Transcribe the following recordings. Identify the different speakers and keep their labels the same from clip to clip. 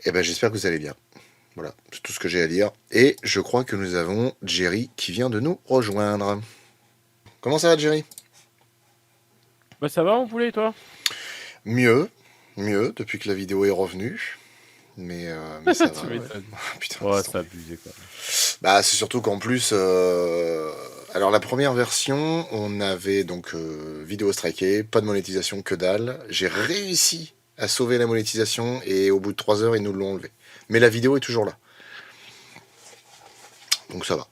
Speaker 1: Eh ben, j'espère que vous allez bien. Voilà, c'est tout ce que j'ai à dire. Et je crois que nous avons Jerry qui vient de nous rejoindre. Comment ça va, Jerry?
Speaker 2: Bah ça va mon poulet toi?
Speaker 1: Mieux, mieux, depuis que la vidéo est revenue. Mais ça
Speaker 2: Tu
Speaker 1: va, ouais.
Speaker 2: m'étonnes.
Speaker 1: Putain,
Speaker 2: Ouais,
Speaker 1: laisse
Speaker 2: c'est
Speaker 1: tomber.
Speaker 2: abusé quoi.
Speaker 1: Bah, c'est surtout qu'en plus, alors la première version, on avait donc vidéo strikée, pas de monétisation, que dalle. J'ai réussi à sauver la monétisation et au bout de 3 heures, ils nous l'ont enlevé. Mais la vidéo est toujours là, donc ça va.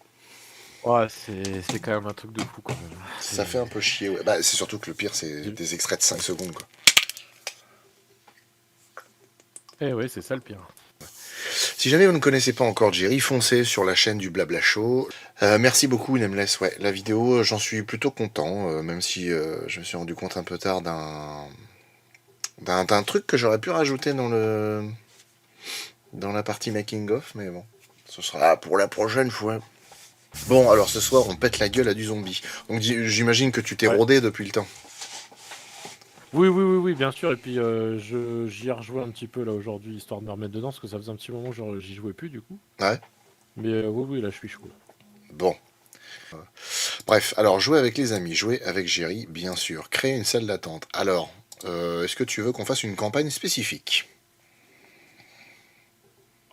Speaker 2: Ouais, c'est quand même un truc de fou quand même.
Speaker 1: Ça fait un peu chier, ouais. Bah, c'est surtout que le pire, c'est
Speaker 2: J'ai-
Speaker 1: des extraits de 5 secondes, quoi.
Speaker 2: Eh ouais, c'est ça le pire.
Speaker 1: Si jamais vous ne connaissez pas encore Jerry, foncez sur la chaîne du Blabla Show. Merci beaucoup, Nameless. Ouais, la vidéo, j'en suis plutôt content, même si je me suis rendu compte un peu tard d'un truc que j'aurais pu rajouter dans la partie making of, mais bon, ce sera pour la prochaine fois. Bon, alors ce soir, on pète la gueule à du zombie. Donc j'imagine que tu t'es
Speaker 2: Ouais.
Speaker 1: rodé depuis le temps.
Speaker 2: Oui, bien sûr. Et puis j'y ai rejoué un petit peu là aujourd'hui, histoire de me remettre dedans, parce que ça faisait un petit moment que j'y jouais plus du coup.
Speaker 1: Ouais.
Speaker 2: Mais oui, là je suis chaud.
Speaker 1: Bon. Bref, alors jouer avec les amis, jouer avec Jerry, bien sûr. Créer une salle d'attente. Alors, est-ce que tu veux qu'on fasse une campagne spécifique?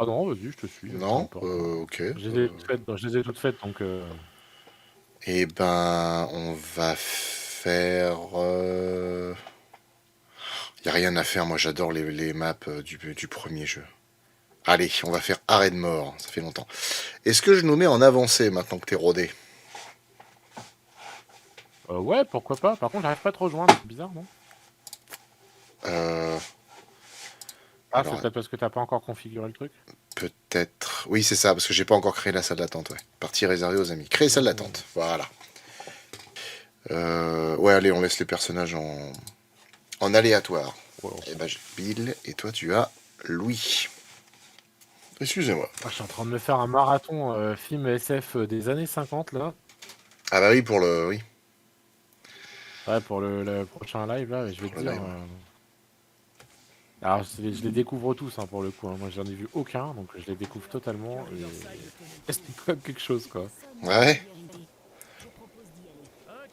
Speaker 2: Ah non, vas-y, je te suis, peu
Speaker 1: Non.
Speaker 2: importe.
Speaker 1: Ok.
Speaker 2: Je les ai toutes faites, donc
Speaker 1: Eh ben, on va faire... Y a rien à faire, moi j'adore les maps du premier jeu. Allez, on va faire arrêt de mort, ça fait longtemps. Est-ce que je nous mets en avancée maintenant que t'es rodé?
Speaker 2: ouais, pourquoi pas. Par contre, j'arrive pas à te rejoindre, c'est bizarre, non?
Speaker 1: Euh,
Speaker 2: Ah, c'est
Speaker 1: alors,
Speaker 2: peut-être parce que t'as pas encore configuré le truc.
Speaker 1: peut-être... Oui, c'est ça, parce que j'ai pas encore créé la salle d'attente, ouais. Partie réservée aux amis. Créer salle d'attente, voilà. Ouais, allez, on laisse les personnages en aléatoire.
Speaker 2: Ouais,
Speaker 1: Eh ben, j'ai Bill, et toi tu as Louis. Excusez-moi.
Speaker 2: je suis en train de me faire un marathon film SF des années 50 là.
Speaker 1: Ah bah oui, pour le... Oui,
Speaker 2: Ouais, pour le prochain live là, et je vais
Speaker 1: pour
Speaker 2: te
Speaker 1: le
Speaker 2: dire.
Speaker 1: live.
Speaker 2: Alors, je les découvre tous hein, pour le coup, hein. Moi, j'en ai vu aucun, donc je les découvre totalement. Et c'est quand même quelque chose quoi.
Speaker 1: Ouais.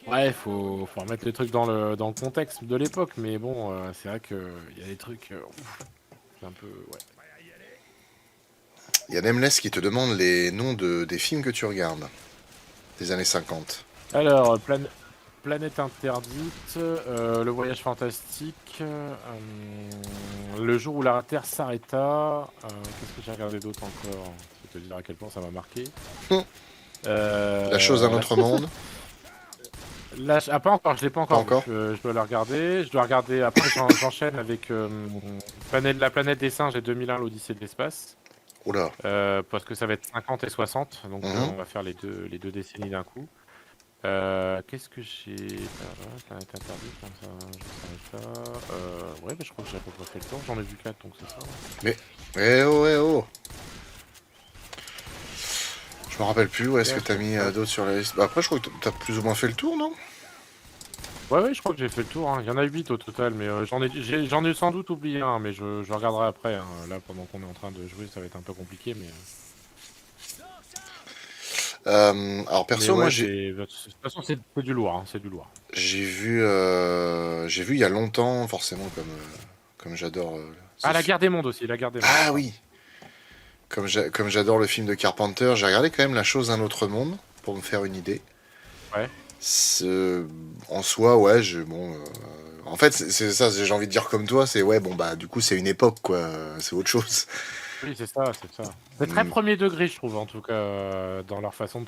Speaker 2: Ouais, faut remettre les trucs dans le contexte de l'époque, mais bon, c'est vrai que il y a des trucs. C'est un peu. Ouais.
Speaker 1: Il y a Nameless qui te demande les noms des films que tu regardes. Des années 50.
Speaker 2: Alors, Planète interdite, le voyage fantastique, le jour où la Terre s'arrêta. Qu'est-ce que j'ai regardé d'autre encore? Je vais te dire à quel point ça m'a marqué.
Speaker 1: La chose d'un
Speaker 2: La...
Speaker 1: autre monde.
Speaker 2: Ah, pas encore, je l'ai pas
Speaker 1: Pas
Speaker 2: encore vu.
Speaker 1: encore.
Speaker 2: Je dois la regarder. Je dois regarder. Après, j'enchaîne avec la planète des singes et 2001, l'Odyssée de l'espace.
Speaker 1: Oula.
Speaker 2: Parce que ça va être 50 et 60, donc
Speaker 1: Mhm.
Speaker 2: on va faire les deux décennies d'un coup. Qu'est-ce que j'ai... Planète interdite, ça s'arrête là. Ouais, bah, je crois que j'ai à peu près fait le tour. J'en ai vu 4, donc c'est ça.
Speaker 1: Mais... Eh oh, eh oh. Je me rappelle plus, où est-ce que
Speaker 2: Ouais,
Speaker 1: t'as mis d'autres sur la liste. Bah après, je crois que t'as plus ou moins fait le tour, non?
Speaker 2: ouais, je crois que j'ai fait le tour, hein. Il y en a 8 au total, mais j'en ai sans doute oublié un, mais je regarderai après, hein. Là, pendant qu'on est en train de jouer, ça va être un peu compliqué,
Speaker 1: Alors
Speaker 2: mais
Speaker 1: perso, moi
Speaker 2: ouais, de toute façon, c'est du lourd, hein, c'est du lourd.
Speaker 1: j'ai vu il y a longtemps, forcément, comme j'adore ce
Speaker 2: Ah, la
Speaker 1: film.
Speaker 2: guerre des mondes aussi, la guerre des mondes,
Speaker 1: Ah
Speaker 2: pardon.
Speaker 1: oui, comme j'adore le film de Carpenter, j'ai regardé quand même La chose d'un autre monde pour me faire une idée.
Speaker 2: Ouais,
Speaker 1: En soi, ouais, bon, en fait, c'est ça, j'ai envie de dire comme toi, c'est ouais, bon bah du coup c'est une époque quoi, c'est autre chose.
Speaker 2: oui, c'est ça, c'est ça. C'est très
Speaker 1: Hmm.
Speaker 2: premier degré, je trouve, en tout cas, dans leur façon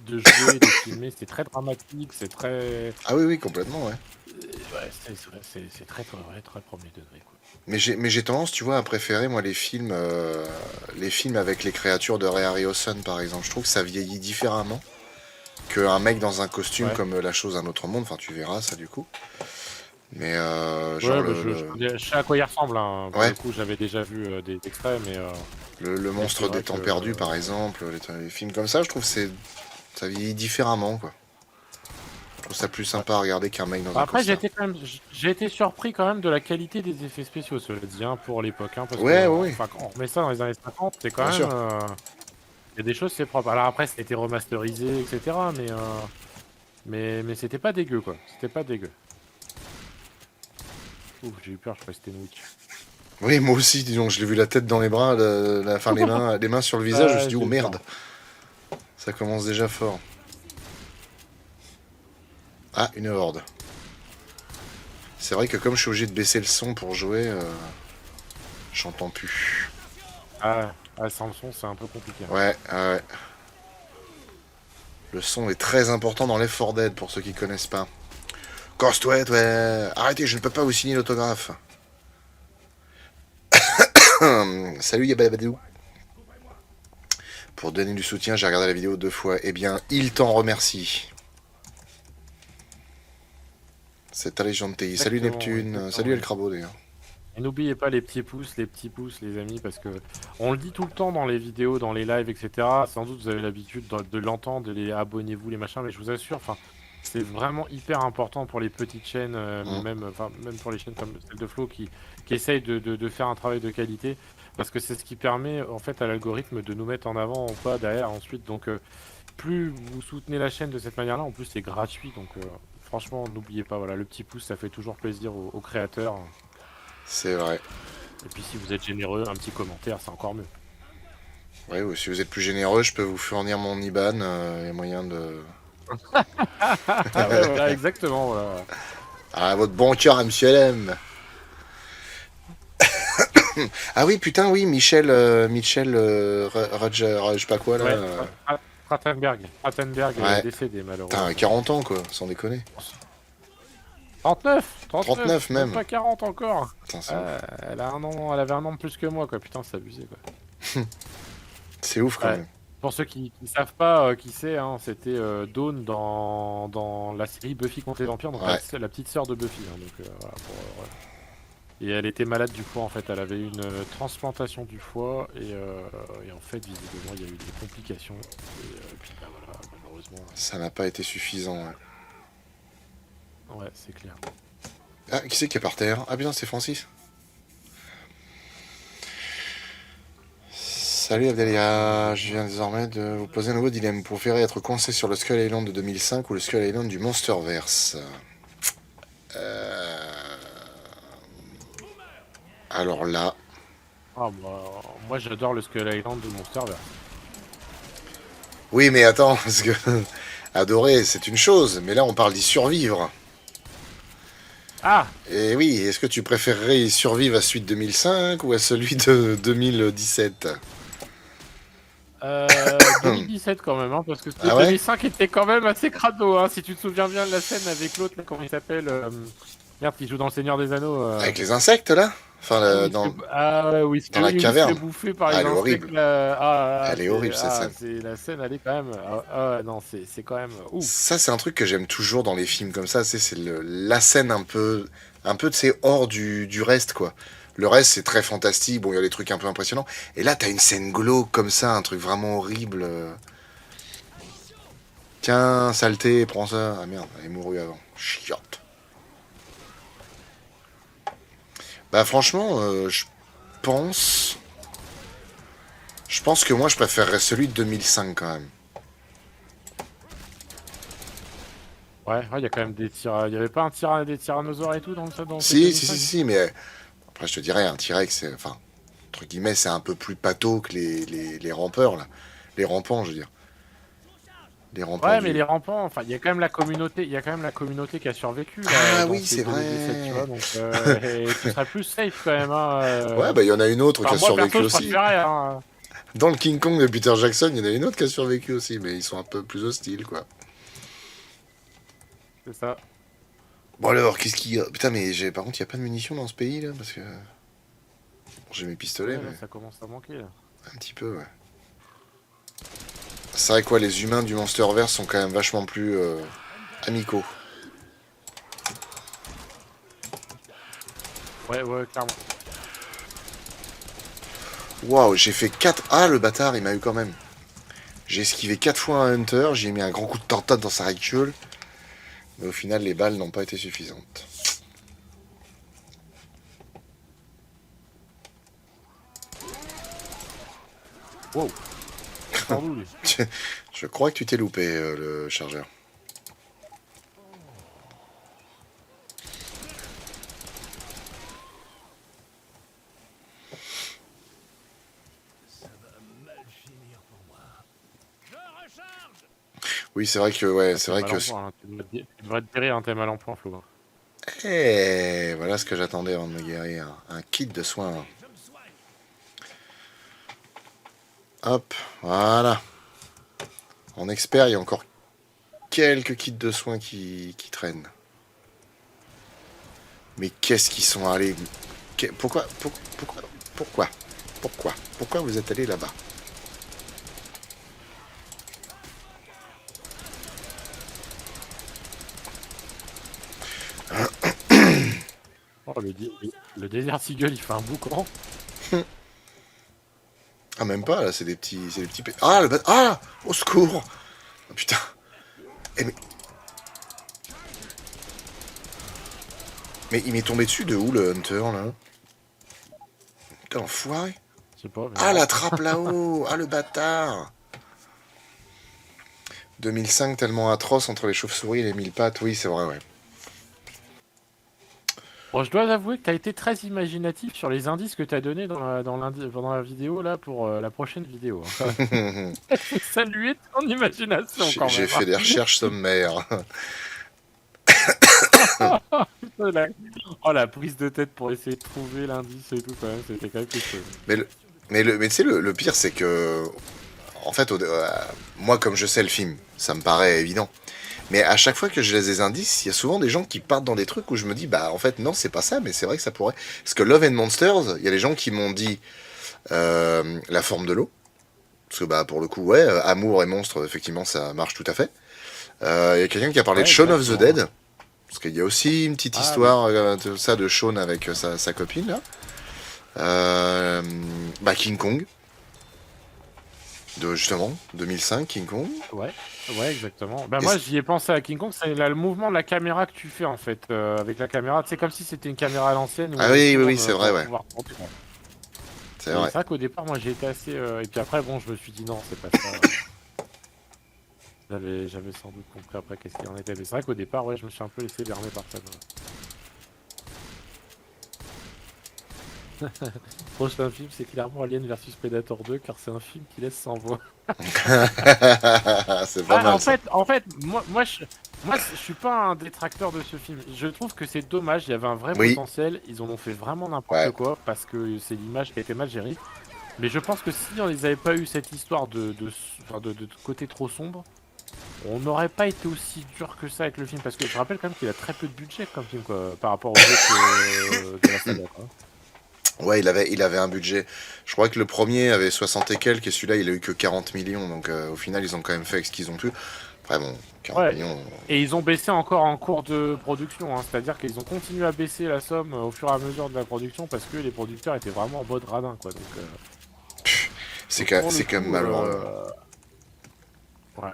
Speaker 2: de jouer, de filmer. C'est très dramatique, c'est très...
Speaker 1: Ah oui, oui, complètement, ouais.
Speaker 2: Ouais, c'est très, ouais, très premier degré, quoi.
Speaker 1: Mais j'ai tendance, tu vois, à préférer moi les films avec les créatures de Ray Harryhausen par exemple. Je trouve que ça vieillit différemment qu'un mec dans un costume
Speaker 2: Ouais,
Speaker 1: comme La chose d'un autre monde. Enfin, tu verras ça du coup. Mais genre
Speaker 2: ouais, bah, je sais à quoi il ressemble, hein. Pour
Speaker 1: ouais,
Speaker 2: le coup, j'avais déjà vu des extraits,
Speaker 1: le
Speaker 2: mais c'est
Speaker 1: monstre des
Speaker 2: vrai
Speaker 1: temps
Speaker 2: que...
Speaker 1: perdus par exemple, les films comme ça, je trouve que ça vieillit différemment quoi. Je trouve ça plus sympa à regarder qu'un mec dans un
Speaker 2: Après,
Speaker 1: costard.
Speaker 2: j'ai été surpris quand même de la qualité des effets spéciaux, cela dit, hein, pour l'époque, hein, parce que,
Speaker 1: Ouais, oui,
Speaker 2: enfin, quand on remet ça dans les années 50, c'est quand
Speaker 1: bien
Speaker 2: même,
Speaker 1: sûr.
Speaker 2: il y a des choses, c'est propre. Alors après, ça a été remasterisé, etc., mais c'était pas dégueu, quoi. C'était pas dégueu. Ouf, j'ai eu peur, je croyais que c'était une witch.
Speaker 1: Oui, moi aussi, disons, je l'ai vu la tête dans les bras, enfin les mains sur le visage, je me suis
Speaker 2: Ah,
Speaker 1: dit,
Speaker 2: j'ai
Speaker 1: oh
Speaker 2: eu peur.
Speaker 1: merde, ça commence déjà fort. Ah, une horde. C'est vrai que comme je suis obligé de baisser le son pour jouer, j'entends plus.
Speaker 2: Sans le son, c'est un peu compliqué, hein.
Speaker 1: Ouais, ouais. Le son est très important dans Left 4 Dead, pour ceux qui connaissent pas. Costouette, ouais. Arrêtez, je ne peux pas vous signer l'autographe. Salut Yabadabadou. Pour donner du soutien, j'ai regardé la vidéo 2 fois. Eh bien, il t'en remercie. C'est très gentil. Salut
Speaker 2: Exactement,
Speaker 1: Neptune.
Speaker 2: exactement,
Speaker 1: Salut El
Speaker 2: ouais.
Speaker 1: Crabo d'ailleurs.
Speaker 2: Et n'oubliez pas les petits pouces, les amis, parce que on le dit tout le temps dans les vidéos, dans les lives, etc. Sans doute vous avez l'habitude de l'entendre, de les abonnez-vous, les machins, mais je vous assure, enfin, c'est vraiment hyper important pour les petites chaînes,
Speaker 1: Mm.
Speaker 2: même pour les chaînes comme celle de Flo qui essayent de faire un travail de qualité, parce que c'est ce qui permet en fait à l'algorithme de nous mettre en avant ou pas derrière ensuite. Donc plus vous soutenez la chaîne de cette manière-là, en plus c'est gratuit, donc franchement n'oubliez pas, voilà, le petit pouce, ça fait toujours plaisir aux créateurs.
Speaker 1: C'est vrai.
Speaker 2: Et puis si vous êtes généreux, un petit commentaire, c'est encore mieux.
Speaker 1: Ouais, ou si vous êtes plus généreux, je peux vous fournir mon IBAN. Il y a moyen de.
Speaker 2: Ah ouais, voilà, exactement, voilà.
Speaker 1: Ah, votre bon cœur à Monsieur LM. Ah oui, putain, oui, Michel, je sais pas quoi là.
Speaker 2: Ouais, Rattenberg est
Speaker 1: Ouais,
Speaker 2: décédé
Speaker 1: putain,
Speaker 2: malheureusement.
Speaker 1: 40 ans quoi, sans déconner.
Speaker 2: 39,
Speaker 1: 39
Speaker 2: même
Speaker 1: même.
Speaker 2: pas 40 encore.
Speaker 1: Putain, c'est ouf.
Speaker 2: Ah, elle avait un an de plus que moi, quoi. Putain, c'est abusé, quoi.
Speaker 1: C'est ouf quand
Speaker 2: Ouais.
Speaker 1: même.
Speaker 2: Pour ceux qui savent pas qui c'est, hein, c'était Dawn dans la série Buffy contre les vampires, donc
Speaker 1: Ouais.
Speaker 2: la petite sœur de Buffy, hein, donc voilà, voilà. Et elle était malade du foie en fait, elle avait eu une transplantation du foie et en fait visiblement il y a eu des complications et puis bah voilà malheureusement
Speaker 1: Ça n'a pas été suffisant. Ouais,
Speaker 2: ouais c'est clair.
Speaker 1: Ah, qui c'est qui est par terre? Ah bien, c'est Francis. Salut Abdelia, je viens désormais de vous poser un nouveau dilemme. Vous préférez être coincé sur le Skull Island de 2005 ou le Skull Island du Monsterverse? Alors là,
Speaker 2: Ah moi j'adore le Skull Island de Monsterverse.
Speaker 1: oui mais attends, parce que adorer c'est une chose, mais là on parle d'y survivre.
Speaker 2: Ah
Speaker 1: Et oui, est-ce que tu préférerais y survivre à Suite 2005 ou à celui de 2017?
Speaker 2: 2017 quand même, hein, parce que celui
Speaker 1: Ah
Speaker 2: de
Speaker 1: ouais?
Speaker 2: 2005 était quand même assez crado, hein, si tu te souviens bien de la scène avec l'autre, là, comment il s'appelle merde, qui joue dans le Seigneur des Anneaux.
Speaker 1: Avec les insectes là? Enfin,
Speaker 2: Ah oui,
Speaker 1: dans
Speaker 2: il se
Speaker 1: dans la
Speaker 2: fait, il se fait
Speaker 1: caverne.
Speaker 2: bouffer par
Speaker 1: Ah,
Speaker 2: les
Speaker 1: elle est
Speaker 2: insectes
Speaker 1: horrible.
Speaker 2: là.
Speaker 1: Elle est horrible cette scène.
Speaker 2: La scène, elle est quand même. Non, c'est quand même ouf.
Speaker 1: Ça, c'est un truc que j'aime toujours dans les films comme ça. C'est la scène un peu, tu sais, hors du reste, quoi. Le reste, c'est très fantastique. Bon, il y a des trucs un peu impressionnants. Et là, t'as une scène glauque comme ça, un truc vraiment horrible. Tiens, saleté, prends ça. Ah merde, elle est mourue avant. Chiotte. Bah, franchement, pense. Je pense que moi, je préférerais celui de 2005 quand même.
Speaker 2: Ouais, il y a quand même des il y avait pas des tyrannosaures et tout dans le
Speaker 1: Si, si, si,
Speaker 2: 2005.
Speaker 1: si, mais après, je te dirais, un T-Rex, c'est. Enfin, entre guillemets, c'est un peu plus pâteau que les rampeurs, là. Les rampants, je veux dire. Les rampants
Speaker 2: Ouais, mais
Speaker 1: du.
Speaker 2: les rampants, enfin, il y a quand même la communauté, il y a quand même la communauté qui a survécu là
Speaker 1: Ah
Speaker 2: dans
Speaker 1: oui,
Speaker 2: ces
Speaker 1: c'est
Speaker 2: 2017, tu vois.
Speaker 1: vrai.
Speaker 2: Donc, et tu serais plus safe quand même. Hein,
Speaker 1: Ouais, bah, il y en a une autre qui
Speaker 2: Enfin,
Speaker 1: a
Speaker 2: moi
Speaker 1: survécu
Speaker 2: perso, je
Speaker 1: aussi.
Speaker 2: préférais. Hein.
Speaker 1: Dans le King Kong de Peter Jackson, il y en a une autre qui a survécu aussi, mais ils sont un peu plus hostiles, quoi.
Speaker 2: C'est ça.
Speaker 1: Bon, alors, qu'est-ce qu'il y a? Putain, mais par contre, il n'y a pas de munitions dans ce pays, là, parce que. Bon, j'ai mes pistolets,
Speaker 2: Ouais, là,
Speaker 1: mais
Speaker 2: ça commence à manquer là.
Speaker 1: un petit peu, ouais. C'est vrai, quoi, les humains du Monsterverse sont quand même vachement plus amicaux.
Speaker 2: Ouais, ouais, clairement.
Speaker 1: Waouh, j'ai fait 4. Ah, le bâtard, il m'a eu quand même. J'ai esquivé 4 fois un Hunter, j'ai mis un grand coup de tortade dans sa rectule. Mais au final, les balles n'ont pas été suffisantes.
Speaker 2: Wow. Pardon, lui.
Speaker 1: Je crois que tu t'es loupé, le chargeur. Oui, c'est vrai que, ouais,
Speaker 2: Ah,
Speaker 1: c'est
Speaker 2: t'es
Speaker 1: vrai
Speaker 2: mal
Speaker 1: que.
Speaker 2: en point, hein. Tu devrais te tirer, hein, t'es mal en point, Flo.
Speaker 1: Et voilà ce que j'attendais avant de me guérir. Un kit de soins. Hop, voilà. En expert, il y a encore quelques kits de soins qui traînent. Mais qu'est-ce qu'ils sont allés... Pourquoi Pourquoi vous êtes allés là-bas?
Speaker 2: Oh, le Desert Eagle, il fait un boucan.
Speaker 1: Ah, même pas, là, c'est des petits... Ah, le bat... Ah, au secours. Oh, putain. Eh, mais il m'est tombé dessus de où, le Hunter, là? Putain, enfoiré.
Speaker 2: Je sais pas, mais
Speaker 1: Ah,
Speaker 2: non.
Speaker 1: la trappe là-haut. Ah, le bâtard. 2005, tellement atroce entre les chauves-souris et les mille pattes. Oui, c'est vrai, ouais.
Speaker 2: Bon, je dois avouer que t'as été très imaginatif sur les indices que t'as donnés pendant la vidéo, là, pour la prochaine vidéo. Hein. Faut saluer ton imagination, quand
Speaker 1: J'ai
Speaker 2: même.
Speaker 1: fait des recherches sommaires.
Speaker 2: La... Oh, la prise de tête pour essayer de trouver l'indice et tout, quand même, c'était quand même quelque chose.
Speaker 1: Mais tu sais, le pire, c'est que... En fait, moi, comme je sais le film, ça me paraît évident. Mais à chaque fois que je laisse des indices, il y a souvent des gens qui partent dans des trucs où je me dis, bah en fait non, c'est pas ça, mais c'est vrai que ça pourrait. Parce que Love and Monsters, il y a des gens qui m'ont dit la forme de l'eau. Parce que bah pour le coup, ouais, amour et monstre, effectivement, ça marche tout à fait. Il y a quelqu'un qui a parlé de
Speaker 2: Ouais,
Speaker 1: Shaun of the
Speaker 2: exactement.
Speaker 1: Dead. Parce qu'il y a aussi une petite
Speaker 2: Ah oui.
Speaker 1: histoire de ça de Shaun avec sa copine là. Bah King Kong, de justement 2005, King Kong.
Speaker 2: Ouais, ouais, exactement. Bah
Speaker 1: Et
Speaker 2: moi j'y ai pensé à King Kong, c'est le mouvement de la caméra que tu fais en fait avec la caméra. C'est comme si c'était une caméra à l'ancienne où
Speaker 1: ah
Speaker 2: on
Speaker 1: oui, oui, oui,
Speaker 2: tourne
Speaker 1: c'est vrai,
Speaker 2: pour
Speaker 1: ouais.
Speaker 2: pouvoir tourner. Quoi.
Speaker 1: C'est
Speaker 2: Et
Speaker 1: vrai.
Speaker 2: c'est vrai qu'au départ moi j'ai été assez et puis après bon je me suis dit non c'est pas ça. J'avais sans doute compris après qu'est-ce qu'il en était. Mais c'est vrai qu'au départ ouais je me suis un peu laissé berner par ça. Prochain film c'est clairement Alien versus Predator 2 car c'est un film qui laisse sans voix.
Speaker 1: C'est pas
Speaker 2: Ah,
Speaker 1: mal ça.
Speaker 2: en fait, moi, je suis pas un détracteur de ce film. Je trouve que c'est dommage. Il y avait un vrai
Speaker 1: Oui,
Speaker 2: potentiel. Ils en ont fait vraiment n'importe
Speaker 1: ouais.
Speaker 2: quoi parce que c'est l'image qui a été mal gérée. Mais je pense que si on les avait pas eu cette histoire enfin, de côté trop sombre, on n'aurait pas été aussi dur que ça avec le film. Parce que je rappelle quand même qu'il a très peu de budget comme film quoi, par rapport aux autres de la saga. Quoi.
Speaker 1: Ouais, il avait un budget. Je crois que le premier avait 60 et quelques, et celui-là, il a eu que 40 millions. Donc au final, ils ont quand même fait avec ce qu'ils ont pu. Après, bon, 40
Speaker 2: Ouais.
Speaker 1: millions.
Speaker 2: Et ils ont baissé encore en cours de production, hein. C'est-à-dire qu'ils ont continué à baisser la somme au fur et à mesure de la production parce que les producteurs étaient vraiment en mode radin, quoi. Donc pour le
Speaker 1: C'est quand même
Speaker 2: coup,
Speaker 1: malheureux.
Speaker 2: ouais.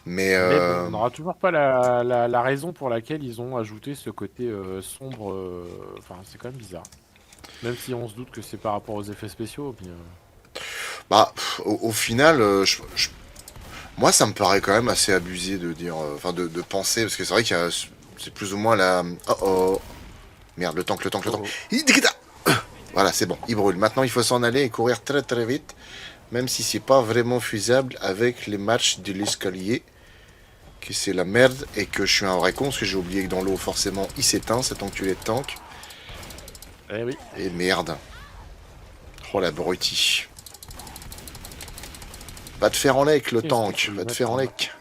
Speaker 1: Mais
Speaker 2: Mais bon, on n'aura toujours pas la raison pour laquelle ils ont ajouté ce côté sombre. Enfin, c'est quand même bizarre. Même si on se doute que c'est par rapport aux effets spéciaux. Mais,
Speaker 1: bah, au final, moi, ça me paraît quand même assez abusé de dire, enfin, de penser, parce que c'est vrai qu'il y a, c'est plus ou moins la. Oh oh. Merde, le tank, le tank, le tank.
Speaker 2: oh,
Speaker 1: Voilà, c'est bon, il brûle. Maintenant, il faut s'en aller et courir très très vite, même si c'est pas vraiment faisable avec les matchs de l'escalier, que c'est la merde et que je suis un vrai con parce que j'ai oublié que dans l'eau, forcément, il s'éteint cet enculé de tank.
Speaker 2: eh oui.
Speaker 1: Et merde. Oh l'abruti. Va te faire en lec le
Speaker 2: Qu'est-ce qu'il faut
Speaker 1: tank,
Speaker 2: lui
Speaker 1: va te
Speaker 2: mettre
Speaker 1: faire en
Speaker 2: comme
Speaker 1: lec.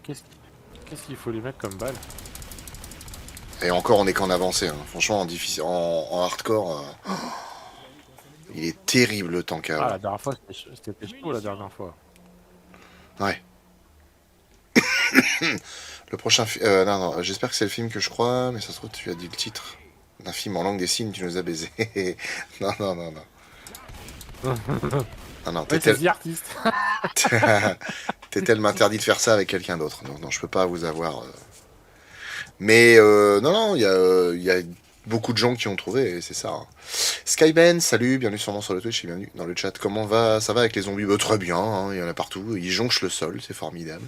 Speaker 2: qu'est-ce qu'est-ce qu'il faut lui mettre comme balle?
Speaker 1: Et encore, on est qu'en avancée. Hein. Franchement, en hardcore, il est terrible le tank à
Speaker 2: Ah,
Speaker 1: eau.
Speaker 2: la dernière fois, c'était chaud la dernière fois.
Speaker 1: Ouais. Le prochain film. Non, non, j'espère que c'est le film que je crois, mais ça se trouve, tu as dit le titre d'un film en langue des signes, tu nous as baisé. Non, non, non, non. Non, non,
Speaker 2: Ouais, c'est The Artist.
Speaker 1: Tétel m'interdit de faire ça avec quelqu'un d'autre. Non, non, je peux pas vous avoir. Mais non, non, il y a beaucoup de gens qui ont trouvé, et c'est ça, hein. Skyben, salut, bienvenue sûrement sur le Twitch et bienvenue dans le chat. Comment va ça va avec les zombies? Très bien, hein, il y en a partout. Ils jonchent le sol, c'est formidable.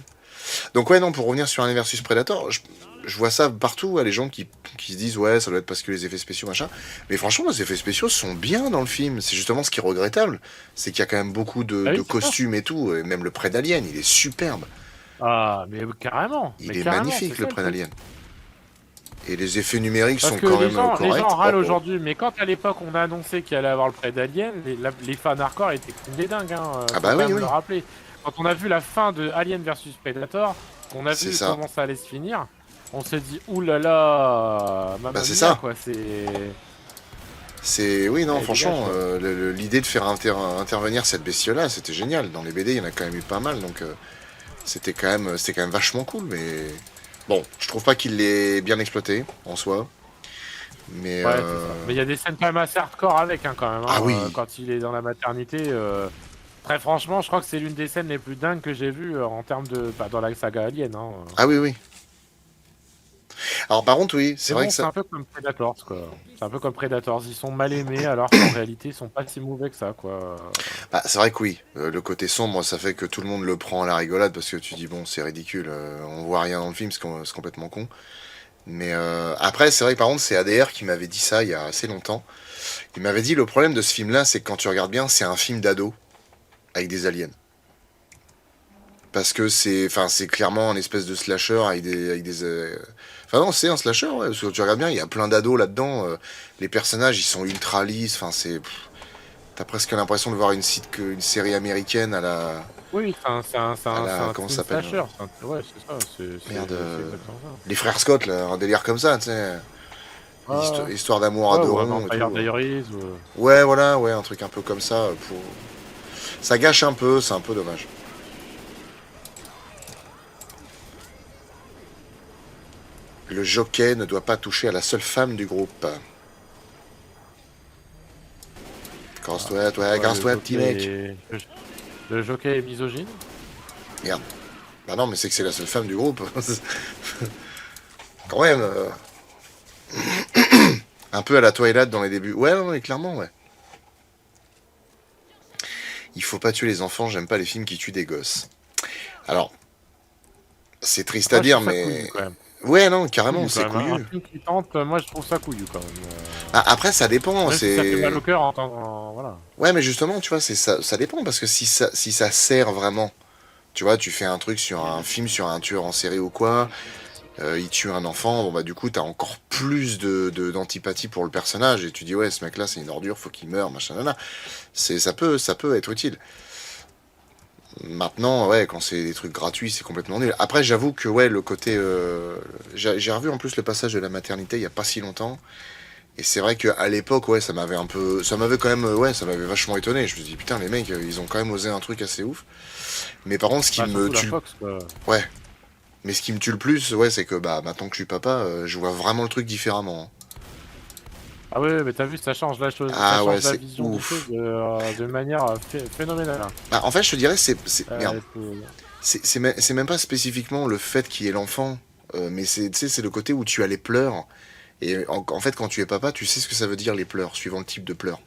Speaker 1: Donc ouais, non, pour revenir sur Alien vs Predator, je vois ça partout, les gens qui se disent ouais, ça doit être parce que les effets spéciaux, machin. Mais franchement, les effets spéciaux sont bien dans le film. C'est justement ce qui est regrettable, c'est qu'il y a quand même beaucoup
Speaker 2: Ah
Speaker 1: de
Speaker 2: oui, c'est ça.
Speaker 1: costumes et tout, et même le Prédalien, il est superbe.
Speaker 2: Ah, mais carrément.
Speaker 1: Il
Speaker 2: mais
Speaker 1: est
Speaker 2: carrément,
Speaker 1: magnifique,
Speaker 2: c'est
Speaker 1: le
Speaker 2: ça, le truc.
Speaker 1: Prédalien. Et les effets numériques
Speaker 2: Parce
Speaker 1: sont
Speaker 2: que
Speaker 1: quand
Speaker 2: les
Speaker 1: même
Speaker 2: gens
Speaker 1: corrects.
Speaker 2: râlent
Speaker 1: Oh, oh.
Speaker 2: aujourd'hui, mais quand à l'époque on a annoncé qu'il allait avoir le Pride Alien, les fans hardcore étaient comme des dingues, hein,
Speaker 1: Ah
Speaker 2: faut
Speaker 1: bah
Speaker 2: quand
Speaker 1: oui,
Speaker 2: même
Speaker 1: oui,
Speaker 2: le rappeler. Quand on a vu la fin de Alien versus Predator, qu'on a
Speaker 1: c'est
Speaker 2: vu
Speaker 1: ça.
Speaker 2: comment ça allait se finir, on s'est dit oulala,
Speaker 1: Bah
Speaker 2: mamma
Speaker 1: c'est
Speaker 2: mia
Speaker 1: ça.
Speaker 2: quoi, c'est...
Speaker 1: Oui, non,
Speaker 2: Allez, dégage
Speaker 1: franchement,
Speaker 2: quoi.
Speaker 1: l'idée de faire intervenir cette bestiole-là, c'était génial. Dans les BD, il y en a quand même eu pas mal, donc c'était quand même vachement cool. Mais bon, je trouve pas qu'il l'ait bien exploité en soi. Mais
Speaker 2: Ouais, c'est ça. Mais il y a des scènes quand même assez hardcore avec, hein, quand même,
Speaker 1: ah
Speaker 2: hein,
Speaker 1: oui,
Speaker 2: quand il est dans la maternité. Très franchement, je crois que c'est l'une des scènes les plus dingues que j'ai vues en termes de... Bah, dans la saga Alien, hein.
Speaker 1: ah oui, oui. Alors par contre, oui, c'est
Speaker 2: Mais
Speaker 1: vrai
Speaker 2: bon,
Speaker 1: que
Speaker 2: c'est
Speaker 1: ça.
Speaker 2: un peu comme Predators, quoi. C'est un peu comme Predators. Ils sont mal aimés alors qu'en réalité, ils sont pas si mauvais que ça, quoi.
Speaker 1: Bah, c'est vrai que oui, le côté sombre, ça fait que tout le monde le prend à la rigolade parce que tu dis bon, c'est ridicule, on voit rien dans le film, c'est complètement con. Mais après, c'est vrai que par contre, c'est ADR qui m'avait dit ça il y a assez longtemps. Il m'avait dit le problème de ce film-là, c'est que quand tu regardes bien, c'est un film d'ado avec des aliens. Parce que c'est clairement un espèce de slasher Enfin non, c'est un slasher, ouais, parce que tu regardes bien, il y a plein d'ados là-dedans. Les personnages, ils sont ultra lisses. Enfin, t'as presque l'impression de voir une série américaine
Speaker 2: Oui, c'est un
Speaker 1: comment ça
Speaker 2: teen
Speaker 1: s'appelle,
Speaker 2: slasher. Ouais, c'est ça.
Speaker 1: merde,
Speaker 2: C'est exactement ça.
Speaker 1: les frères Scott, là, un délire comme ça, tu sais.
Speaker 2: Ouais,
Speaker 1: Histoire d'amour à
Speaker 2: ouais,
Speaker 1: deux
Speaker 2: ou un
Speaker 1: ronds et
Speaker 2: Vampire
Speaker 1: tout.
Speaker 2: Diaries.
Speaker 1: Ouais, voilà, ouais, un truc un peu comme ça. Ça gâche un peu, c'est un peu dommage. Le jockey ne doit pas toucher à la seule femme du groupe. Casse-toi,
Speaker 2: Pourquoi
Speaker 1: casse-toi, petit mec.
Speaker 2: Le jockey est misogyne?
Speaker 1: Merde. Bah non, mais c'est que c'est la seule femme du groupe. Quand même. Un peu à la Twilight dans les débuts. Ouais, non, mais clairement, ouais. Il faut pas tuer les enfants, j'aime pas les films qui tuent des gosses. Alors, c'est triste à
Speaker 2: Moi, je
Speaker 1: dire,
Speaker 2: trouve ça couillu,
Speaker 1: mais...
Speaker 2: quand même.
Speaker 1: Ouais, non, carrément,
Speaker 2: Couillu, quand
Speaker 1: c'est
Speaker 2: même. Un
Speaker 1: couillu.
Speaker 2: film qui tente, moi, je trouve ça couillu, quand même.
Speaker 1: Ah, après, ça dépend,
Speaker 2: Même si ça fait mal
Speaker 1: c'est...
Speaker 2: au cœur voilà.
Speaker 1: Ouais, mais justement, tu vois, ça dépend, parce que si ça sert vraiment... Tu vois, tu fais un truc sur un film, sur un tueur en série ou quoi, il tue un enfant, bon bah du coup t'as encore plus d'antipathie pour le personnage et tu dis ouais ce mec là c'est une ordure, faut qu'il meure, machin nana. Ça peut être utile. Maintenant ouais quand c'est des trucs gratuits c'est complètement nul. Après j'avoue que ouais le côté j'ai revu en plus le passage de la maternité il y a pas si longtemps et c'est vrai qu'à l'époque ouais ça m'avait quand même ouais ça m'avait vachement étonné. Je me suis dit putain les mecs ils ont quand même osé un truc assez ouf. Mais par contre ce qui
Speaker 2: Bah,
Speaker 1: me
Speaker 2: surtout la
Speaker 1: tue
Speaker 2: Fox, quoi.
Speaker 1: ouais. Mais ce qui me tue le plus, ouais, c'est que bah maintenant que je suis papa, je vois vraiment le truc différemment, hein.
Speaker 2: Ah ouais, mais t'as vu, ça change la chose, ça
Speaker 1: Ah ouais,
Speaker 2: change la
Speaker 1: c'est
Speaker 2: vision des choses
Speaker 1: ouf.
Speaker 2: de manière phénoménale, hein.
Speaker 1: Bah, en fait, je te dirais, merde,
Speaker 2: C'est-
Speaker 1: c'est même pas spécifiquement le fait qu'il y ait l'enfant, mais tu sais, c'est le côté où tu as les pleurs. Et en fait, quand tu es papa, tu sais ce que ça veut dire les pleurs, suivant le type de pleurs.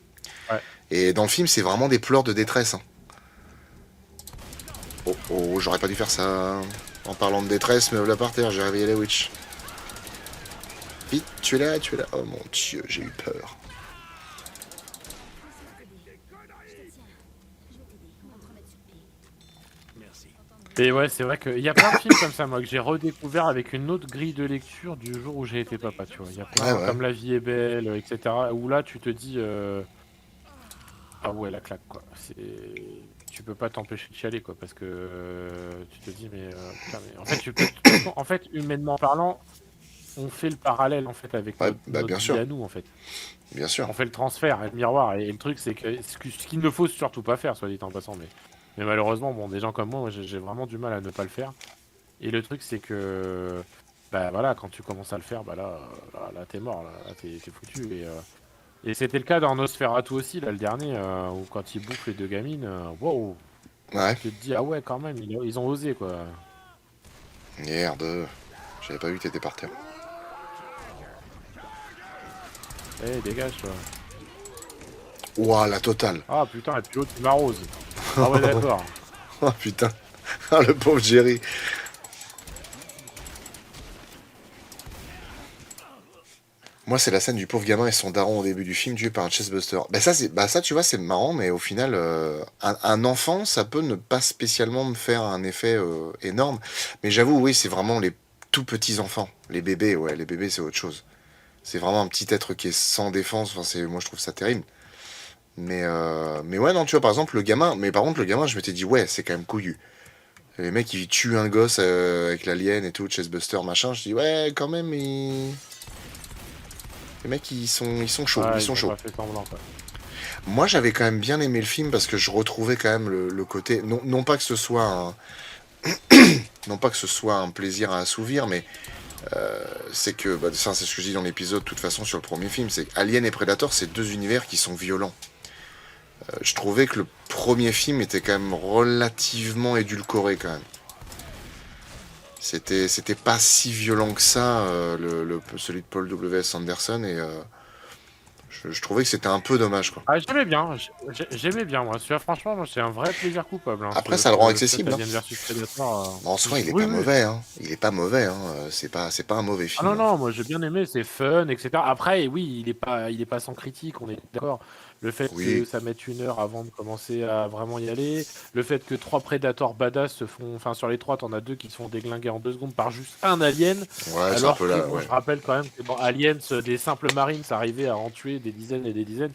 Speaker 2: Ouais.
Speaker 1: Et dans le film, c'est vraiment des pleurs de détresse, hein. Oh, oh, j'aurais pas dû faire ça. En parlant de détresse, me voilà par terre, j'ai réveillé la witch. Vite, tu es là, tu es là. Oh mon dieu, j'ai eu peur.
Speaker 2: Et ouais, c'est vrai qu'il y a plein de films comme ça, moi, que j'ai redécouvert avec une autre grille de lecture du jour où j'ai été papa, tu vois. Il y a
Speaker 1: Ouais,
Speaker 2: plein,
Speaker 1: ouais.
Speaker 2: comme La vie est belle, etc., où là, tu te dis, ah ouais, la claque, quoi. Tu peux pas t'empêcher de chialer, quoi, parce que tu te dis, mais, putain, mais en fait, tu peux, de toute façon, en fait, humainement parlant, on fait le parallèle, en fait, avec
Speaker 1: Ouais, bah
Speaker 2: notre
Speaker 1: bien
Speaker 2: vie
Speaker 1: sûr,
Speaker 2: à nous, en fait.
Speaker 1: bien sûr.
Speaker 2: On fait le transfert et le miroir. Et le truc, c'est que ce qu'il ne faut surtout pas faire, soit dit en passant. Mais malheureusement, bon, des gens comme moi, j'ai vraiment du mal à ne pas le faire. Et le truc, c'est que, bah voilà, quand tu commences à le faire, bah là, t'es mort, là t'es foutu. Et c'était le cas dans Nosferatu aussi, là, le dernier, où quand il bouffe les deux gamines, wow.
Speaker 1: Ouais.
Speaker 2: Tu te dis, ah ouais, quand même, ils ont osé, quoi.
Speaker 1: Merde. J'avais pas vu que t'étais par terre.
Speaker 2: Eh, dégage, toi.
Speaker 1: Ouah, la totale.
Speaker 2: Ah putain, et puis l'autre, il m'arrose. Ah ouais, d'accord.
Speaker 1: Oh putain. Ah, le pauvre Jerry. Moi, c'est la scène du pauvre gamin et son daron au début du film tué par un chestbuster. Bah ça, tu vois, c'est marrant, mais au final, un enfant, ça peut ne pas spécialement me faire un effet énorme. Mais j'avoue, oui, c'est vraiment les tout petits enfants. Les bébés, ouais, les bébés, c'est autre chose. C'est vraiment un petit être qui est sans défense. Enfin, moi, je trouve ça terrible. Mais ouais, non, tu vois, par exemple, le gamin. Mais par contre, le gamin, je m'étais dit, ouais, c'est quand même couillu. Les mecs, ils tuent un gosse avec l'alien et tout, chestbuster, machin. Je dis, ouais, quand même, les mecs, ils sont chauds,
Speaker 2: Ouais,
Speaker 1: ils sont
Speaker 2: ils ont
Speaker 1: chauds.
Speaker 2: pas fait semblant, quoi.
Speaker 1: Moi, j'avais quand même bien aimé le film parce que je retrouvais quand même le côté. Non pas que ce soit non pas que ce soit un plaisir à assouvir, mais c'est que. Bah, ça, c'est ce que je dis dans l'épisode, de toute façon, sur le premier film. C'est Alien et Predator, c'est deux univers qui sont violents. Je trouvais que le premier film était quand même relativement édulcoré, quand même. C'était pas si violent que ça, celui de Paul W.S. Anderson, et je trouvais que c'était un peu dommage, quoi.
Speaker 2: Ah, j'aimais bien, j'aimais bien, moi. Celui-là, franchement, moi, c'est un vrai plaisir coupable, hein,
Speaker 1: Après, ça le rend
Speaker 2: cet
Speaker 1: accessible, hein.
Speaker 2: Alien versus Predator.
Speaker 1: En soi, il est
Speaker 2: Oui,
Speaker 1: pas
Speaker 2: oui.
Speaker 1: mauvais, hein. Il est pas mauvais, hein. C'est pas un mauvais
Speaker 2: Ah non,
Speaker 1: film.
Speaker 2: non, moi j'ai bien aimé, c'est fun, etc. Après, oui, il est pas sans critique, on est d'accord. Le fait que
Speaker 1: Oui,
Speaker 2: ça mette 1 heure avant de commencer à vraiment y aller, le fait que 3 prédateurs badass se font, enfin sur les 3, t'en as 2 qui se font déglinguer en 2 secondes par juste un alien,
Speaker 1: ouais, c'est un peu
Speaker 2: alors que
Speaker 1: là,
Speaker 2: bon,
Speaker 1: ouais.
Speaker 2: je rappelle quand même que dans Aliens, des simples marines, ça arrivait à en tuer des dizaines et des dizaines.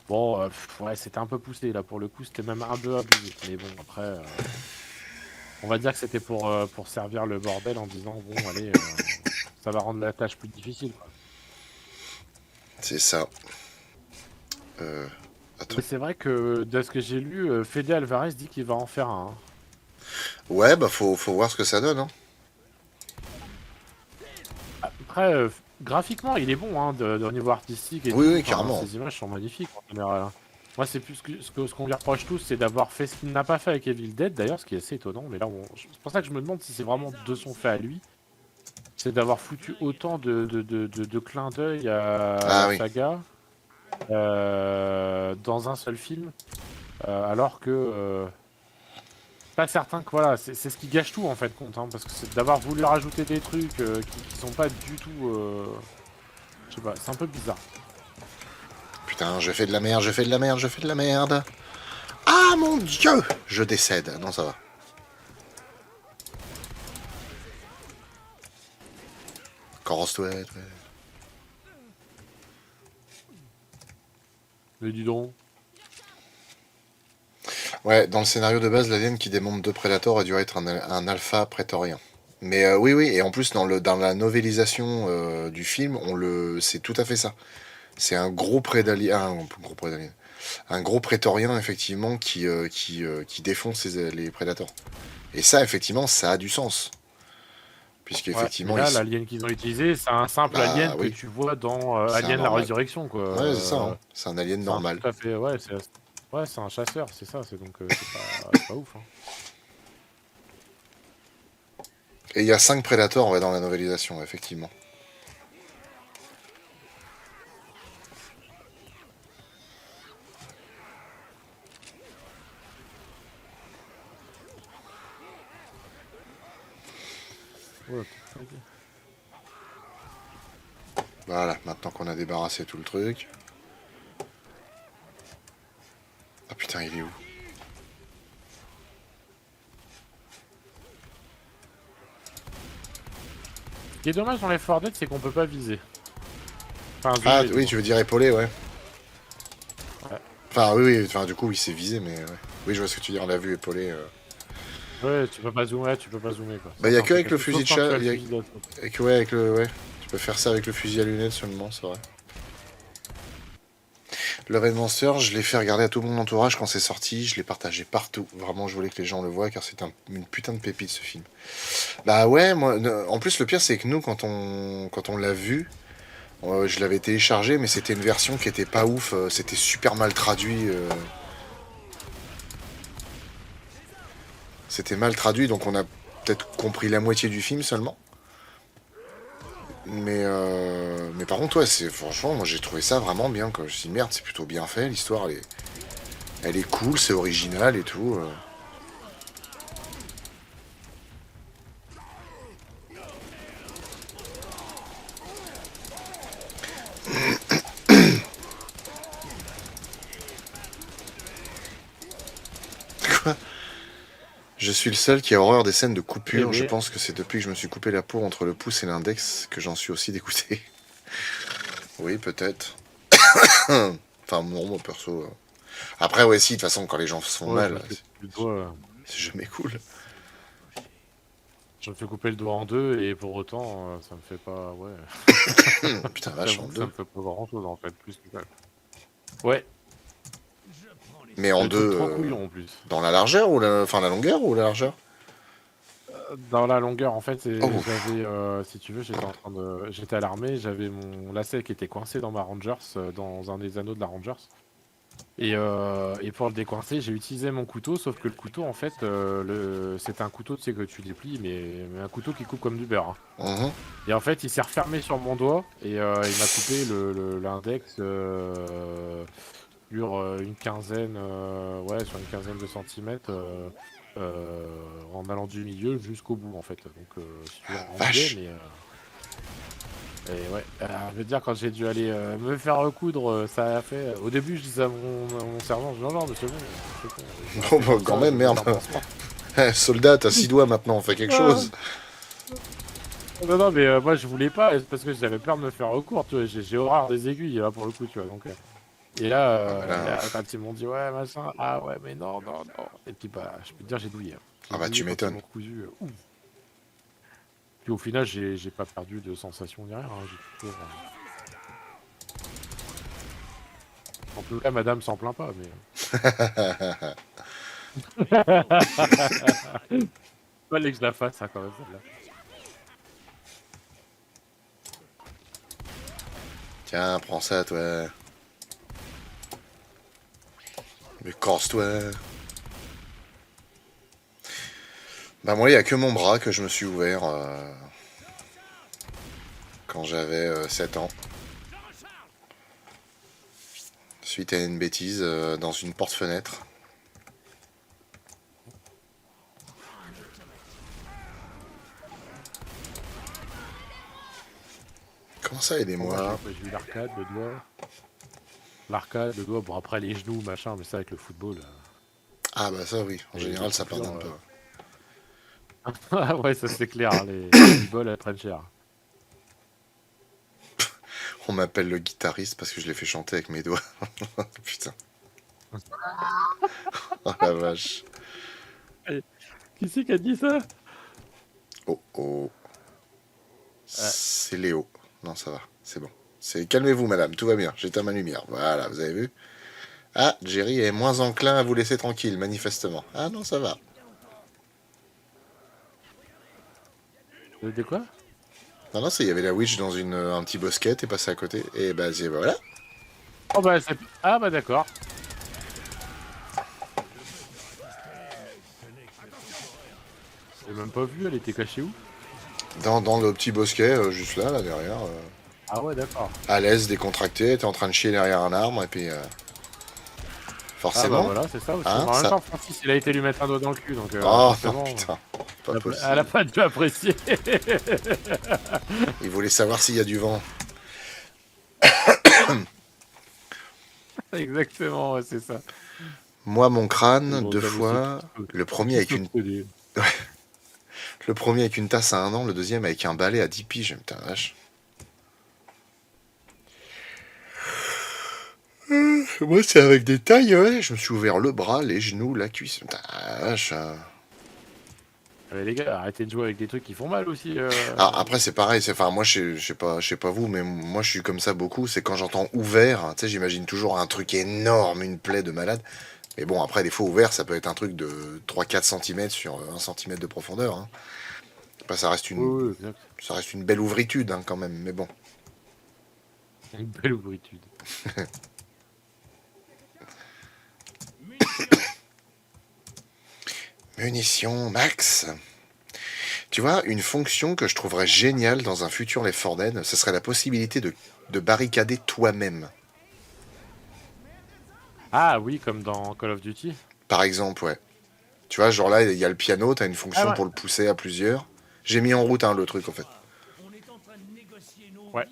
Speaker 2: Bon, ouais, c'était un peu poussé là pour le coup, c'était même un peu abusé. Mais bon, après, on va dire que c'était pour servir le bordel en disant, bon, allez, ça va rendre la tâche plus difficile, quoi.
Speaker 1: C'est ça. Euh, Attends.
Speaker 2: Mais c'est vrai que de ce que j'ai lu, Fede Alvarez dit qu'il va en faire un, hein.
Speaker 1: Ouais, bah faut voir ce que ça donne, hein.
Speaker 2: Après, graphiquement, il est bon hein, au niveau artistique et
Speaker 1: Oui,
Speaker 2: tout.
Speaker 1: oui,
Speaker 2: Enfin,
Speaker 1: carrément.
Speaker 2: ces images sont magnifiques en général, hein. Moi, c'est plus ce qu'on lui reproche tous, c'est d'avoir fait ce qu'il n'a pas fait avec Evil Dead, d'ailleurs, ce qui est assez étonnant. Mais là, c'est pour ça que je me demande si c'est vraiment de son fait à lui. C'est d'avoir foutu autant de clins d'œil à
Speaker 1: Ah
Speaker 2: la
Speaker 1: oui.
Speaker 2: saga dans un seul film, alors que pas certain que voilà, c'est ce qui gâche tout en fait compte, hein, parce que c'est d'avoir voulu rajouter des trucs qui sont pas du tout, je sais pas, c'est un peu bizarre.
Speaker 1: Putain, je fais de la merde, je fais de la merde, je fais de la merde. Ah mon dieu! Je décède. Non, ça va. Corse-toi, ouais.
Speaker 2: Mais dis donc,
Speaker 1: Ouais, dans le scénario de base, l'alien qui démonte deux prédateurs a dû être un alpha prétorien. Mais oui, oui, et en plus, dans la novélisation du film, c'est tout à fait ça. C'est un gros prédalien, un gros prétorien, effectivement, qui défonce les prédateurs. Et ça, effectivement, ça a du sens.
Speaker 2: ouais. Mais
Speaker 1: Puisqu'effectivement,
Speaker 2: là, l'alien qu'ils ont utilisé, c'est un simple
Speaker 1: bah
Speaker 2: alien que
Speaker 1: oui,
Speaker 2: tu vois dans
Speaker 1: c'est un
Speaker 2: Alien la
Speaker 1: normal.
Speaker 2: Résurrection, quoi.
Speaker 1: Ouais, c'est ça, hein. C'est un alien
Speaker 2: C'est un
Speaker 1: normal.
Speaker 2: tout à fait, ouais, c'est un chasseur, c'est ça. C'est donc c'est pas ouf, hein.
Speaker 1: Et il y a 5 prédateurs, ouais, dans la novélisation, effectivement.
Speaker 2: Ouais, ok.
Speaker 1: Voilà, maintenant qu'on a débarrassé tout le truc. Ah putain, il est où?
Speaker 2: Ce qui est dommage dans les 4 Dead, c'est qu'on peut pas viser. Enfin,
Speaker 1: Ah
Speaker 2: zoomer, du
Speaker 1: oui,
Speaker 2: moins.
Speaker 1: tu veux dire épaulé, ouais.
Speaker 2: Ouais.
Speaker 1: Enfin, oui, oui, enfin, du coup, oui, c'est visé, mais ouais. Oui, je vois ce que tu dis, on l'a vu épaulé.
Speaker 2: Ouais, tu peux pas zoomer, tu peux pas zoomer, quoi.
Speaker 1: Bah,
Speaker 2: Ça,
Speaker 1: il y a
Speaker 2: c'est un
Speaker 1: que
Speaker 2: peu
Speaker 1: avec le
Speaker 2: casse-pied.
Speaker 1: fusil
Speaker 2: Sauf
Speaker 1: de
Speaker 2: quand tu
Speaker 1: chat.
Speaker 2: as le fusil d'assaut.
Speaker 1: Ouais, avec le. Ouais. Tu peux faire ça avec le fusil à lunettes seulement, c'est vrai. Le Red Monster, je l'ai fait regarder à tout mon entourage quand c'est sorti, je l'ai partagé partout. Vraiment, je voulais que les gens le voient car c'est une putain de pépite ce film. Bah ouais, moi, en plus le pire c'est que nous quand on l'a vu, je l'avais téléchargé mais c'était une version qui était pas ouf, c'était super mal traduit. C'était mal traduit, donc on a peut-être compris la moitié du film seulement. Mais par contre, ouais, c'est franchement, moi j'ai trouvé ça vraiment bien, quoi. Je me suis dit, merde, c'est plutôt bien fait, l'histoire, elle est cool, c'est original et tout. Quoi? Je suis le seul qui a horreur des scènes de coupure. Je
Speaker 2: TV.
Speaker 1: pense que c'est depuis que je me suis coupé la peau entre le pouce et l'index que j'en suis aussi dégoûté. Oui, peut-être. Enfin, non, moi perso. Après, ouais, si, de toute façon, quand les gens se font
Speaker 2: Ouais, je
Speaker 1: mal,
Speaker 2: me fais couper le doigt.
Speaker 1: c'est jamais cool.
Speaker 2: Je me fais couper le doigt en deux et pour autant, ça me fait pas. Ouais.
Speaker 1: Putain, vache, en
Speaker 2: J'avoue que ça
Speaker 1: deux.
Speaker 2: me fait pas grand chose en fait, plus que ça. Ouais,
Speaker 1: Mais en
Speaker 2: des trucs
Speaker 1: deux,
Speaker 2: trop couillons en plus.
Speaker 1: dans la largeur ou enfin la longueur ou la largeur?
Speaker 2: Dans la longueur, en fait,
Speaker 1: Oh,
Speaker 2: j'avais, si tu veux, j'étais à l'armée, j'avais mon lacet qui était coincé dans ma Rangers, dans un des anneaux de la Rangers. Et pour le décoincer, j'ai utilisé mon couteau, sauf que le couteau, en fait, c'est un couteau, tu sais, que tu déplies, mais un couteau qui coupe comme du beurre, hein.
Speaker 1: mhm.
Speaker 2: Et en fait, il s'est refermé sur mon doigt et il m'a coupé l'index sur une quinzaine, ouais, sur une quinzaine de centimètres, en allant du milieu jusqu'au bout, en fait. Donc, si tu veux, en biais,
Speaker 1: Vache.
Speaker 2: mais. Et ouais, je veux dire, quand j'ai dû aller me faire recoudre, ça a fait. Au début, je disais à mon sergent, je dis, non, non, mais c'est bon, j'ai
Speaker 1: Bon,
Speaker 2: resté
Speaker 1: bah,
Speaker 2: comme
Speaker 1: quand
Speaker 2: ça,
Speaker 1: même,
Speaker 2: je veux
Speaker 1: merde.
Speaker 2: un pansement.
Speaker 1: Soldat, t'as 6 doigts maintenant, fais quelque chose.
Speaker 2: Non, non, mais moi je voulais pas, parce que j'avais peur de me faire recours, tu vois, j'ai horreur des aiguilles là pour le coup, tu vois. Donc, et
Speaker 1: Ah, bah là,
Speaker 2: là, quand ils m'ont dit ouais, machin, ah ouais, mais non, non, non. Et puis bah, je peux te dire, j'ai douillé, hein.
Speaker 1: ah
Speaker 2: J'ai
Speaker 1: bah tu
Speaker 2: douillé quand ils
Speaker 1: m'étonnes.
Speaker 2: m'ont cousu. Ouf. Puis au final, j'ai pas perdu de sensation ni rien, hein, j'ai toujours. En tout cas, madame s'en plaint pas, mais. Fallait que je la fasse, hein, quand même, celle-là.
Speaker 1: Tiens, prends ça, toi. Mais corse-toi. Bah moi, il y a que mon bras que je me suis ouvert quand j'avais 7 ans. Suite à une bêtise dans une porte-fenêtre. Comment ça,
Speaker 2: Bon, moi,
Speaker 1: aidez-moi?
Speaker 2: j'ai eu l'arcade, le doigt. L'arcade, le doigt, bon, après les genoux, machin, mais ça avec le football.
Speaker 1: Ah bah ça, oui. En
Speaker 2: Et les
Speaker 1: général, ça
Speaker 2: coupures.
Speaker 1: pardonne pas.
Speaker 2: Ah ouais, ça c'est clair, hein, les biboles elles prennent cher.
Speaker 1: On m'appelle le guitariste parce que je l'ai fait chanter avec mes doigts. Putain. Oh la vache.
Speaker 2: Et qui c'est qui a dit ça?
Speaker 1: Oh oh.
Speaker 2: Ouais.
Speaker 1: C'est Léo. Non, ça va. C'est bon. Calmez-vous, madame. Tout va bien. J'éteins ma lumière. Voilà, vous avez vu? Ah, Jerry est moins enclin à vous laisser tranquille, manifestement. Ah non, ça va.
Speaker 2: De quoi?
Speaker 1: Non, non, il y avait la witch dans un petit bosquet, t'es passé à côté. Et bah, voilà.
Speaker 2: Oh bah c'est... Ah bah d'accord. J'ai même pas vu, elle était cachée où?
Speaker 1: Dans le petit bosquet, juste là, derrière.
Speaker 2: Ah ouais d'accord.
Speaker 1: À l'aise, décontracté, t'es en train de chier derrière un arbre, et puis...
Speaker 2: Ah bah
Speaker 1: forcément.
Speaker 2: voilà, c'est ça aussi.
Speaker 1: Hein,
Speaker 2: En même
Speaker 1: ça...
Speaker 2: temps, Francis, il a été lui mettre un doigt dans le cul, donc
Speaker 1: Oh, non,
Speaker 2: forcément,
Speaker 1: putain. Pas
Speaker 2: elle a
Speaker 1: possible.
Speaker 2: pas dû apprécier.
Speaker 1: Il voulait savoir s'il y a du vent.
Speaker 2: Exactement, ouais, c'est ça.
Speaker 1: Moi, mon
Speaker 2: Ils
Speaker 1: crâne,
Speaker 2: ont
Speaker 1: 2
Speaker 2: jamais su
Speaker 1: fois. Le
Speaker 2: c'est
Speaker 1: premier
Speaker 2: qui
Speaker 1: avec
Speaker 2: se
Speaker 1: une...
Speaker 2: l'obsédé.
Speaker 1: Le premier avec une tasse à 1 an, le deuxième avec un balai à 10 piges. Putain, vache. Moi, c'est avec des tailles, ouais. Je me suis ouvert le bras, les genoux, la cuisse. Putain, vache.
Speaker 2: Les gars, arrêtez de jouer avec des trucs qui font mal aussi.
Speaker 1: Alors, après, c'est pareil. Enfin, moi, je sais pas vous, mais moi, je suis comme ça beaucoup. C'est quand j'entends ouvert, tu sais, j'imagine toujours un truc énorme, une plaie de malade. Mais bon, après, des fois, ouvert, ça peut être un truc de 3-4 cm sur 1 cm de profondeur. Hein. Bah,
Speaker 2: Oui, oui, exact.
Speaker 1: ça reste une belle ouvritude, hein, quand même. Mais bon.
Speaker 2: Une belle ouvritude.
Speaker 1: Mais Munitions max. Tu vois, une fonction que je trouverais géniale dans un futur Left 4 Dead, ce serait la possibilité de barricader toi-même.
Speaker 2: Ah oui, comme dans Call of Duty.
Speaker 1: Par exemple, ouais. Tu vois, genre là, il y a le piano, t'as une
Speaker 2: Ah
Speaker 1: fonction
Speaker 2: ouais.
Speaker 1: pour le pousser à plusieurs. J'ai mis en route hein, le truc en fait.
Speaker 2: Ouais.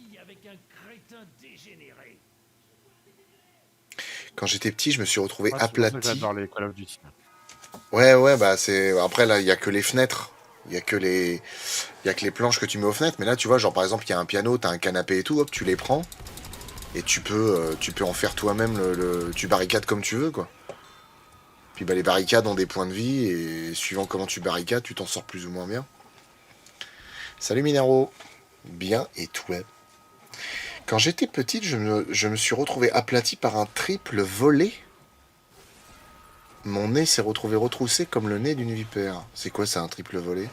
Speaker 1: Quand j'étais petit, je me suis retrouvé
Speaker 2: Moi, c'est pour ça que
Speaker 1: aplati.
Speaker 2: j'adore les Call of Duty.
Speaker 1: Ouais, bah c'est. Après là, il y a que les fenêtres. Il y a que les. Il y a que les planches que tu mets aux fenêtres. Mais là, tu vois, genre par exemple, il y a un piano, t'as un canapé et tout, hop, tu les prends. Et tu peux en faire toi-même tu barricades comme tu veux, quoi. Puis bah les barricades ont des points de vie et suivant comment tu barricades, tu t'en sors plus ou moins bien. Salut Minero. Bien et toi? Quand j'étais petite, je me suis retrouvé aplati par un triple volé. Mon nez s'est retrouvé retroussé comme le nez d'une vipère. C'est quoi ça, un triple volé?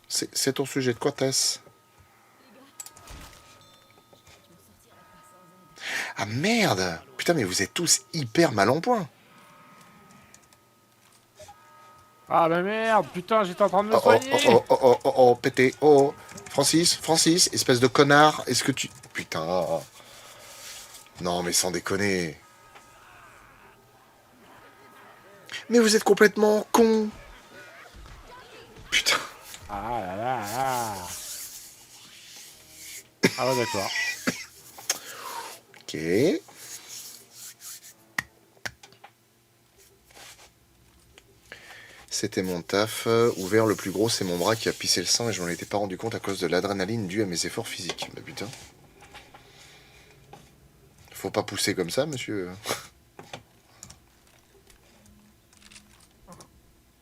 Speaker 1: C'est ton sujet de quoi, Tess? Ah merde! Putain, mais vous êtes tous hyper mal en point.
Speaker 2: Ah bah merde, putain, j'étais en train de me
Speaker 1: Oh oh oh
Speaker 2: soigner.
Speaker 1: oh oh oh oh oh, pété. Oh, Francis, espèce de connard, est-ce que tu... Putain. Non, mais sans déconner. Mais vous êtes complètement con. Putain.
Speaker 2: Ah là là là. Ah ouais, d'accord.
Speaker 1: Ok. C'était mon taf. Ouvert, le plus gros, c'est mon bras qui a pissé le sang et je m'en étais pas rendu compte à cause de l'adrénaline due à mes efforts physiques. Bah putain. Faut pas pousser comme ça, monsieur.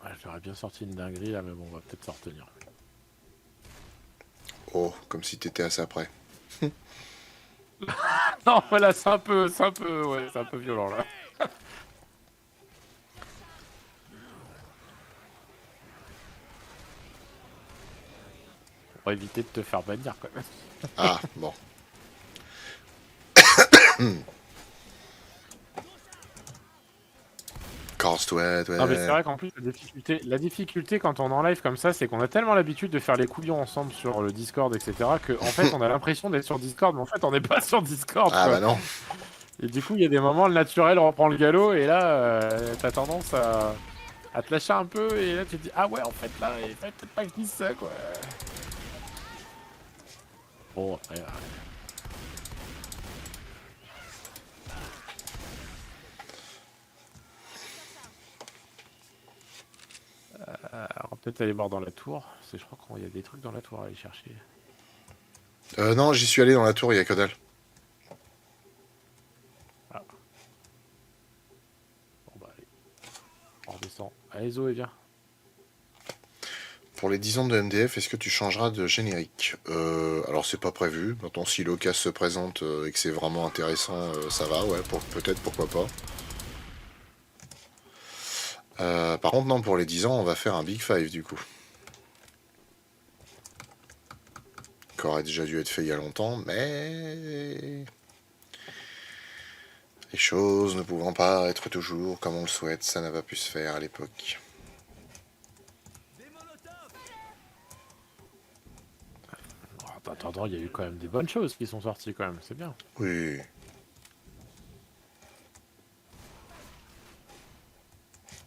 Speaker 2: Ouais, j'aurais bien sorti une dinguerie là, mais bon, on va peut-être s'en retenir.
Speaker 1: Oh, comme si t'étais assez près.
Speaker 2: Non, voilà, c'est un peu, ouais, c'est un peu violent là. Pour éviter de te faire bannir quand même.
Speaker 1: Ah, bon. Casse-toi,
Speaker 2: Non mais c'est
Speaker 1: toi.
Speaker 2: vrai qu'en plus la difficulté quand on est en live comme ça, c'est qu'on a tellement l'habitude de faire les couillons ensemble sur le Discord, etc. que en fait on a l'impression d'être sur Discord, mais en fait on n'est pas sur Discord
Speaker 1: Ah bah
Speaker 2: quoi.
Speaker 1: non.
Speaker 2: Et du coup il y a des moments le naturel reprend le galop et là t'as tendance à te lâcher un peu et là tu te dis ah ouais en fait là il fallait peut-être pas que je dise ça quoi. Bon après. On va peut-être aller voir dans la tour. Je crois qu'il y a des trucs dans la tour à aller chercher.
Speaker 1: Non, j'y suis allé dans la tour, il y a que dalle.
Speaker 2: Ah. Bon bah allez. On redescend. Allez Zoé viens.
Speaker 1: Pour les 10 ans de MDF, est-ce que tu changeras de générique? Alors c'est pas prévu. Maintenant, si l'occasion se présente et que c'est vraiment intéressant, ça va, ouais, peut-être, pourquoi pas. Par contre, non, pour les 10 ans, on va faire un Big Five du coup. Qui aurait déjà dû être fait il y a longtemps, mais... Les choses ne pouvant pas être toujours comme on le souhaite, ça n'a pas pu se faire à l'époque.
Speaker 2: Attends, il y a eu quand même des bonnes choses qui sont sorties quand même, c'est bien.
Speaker 1: Oui.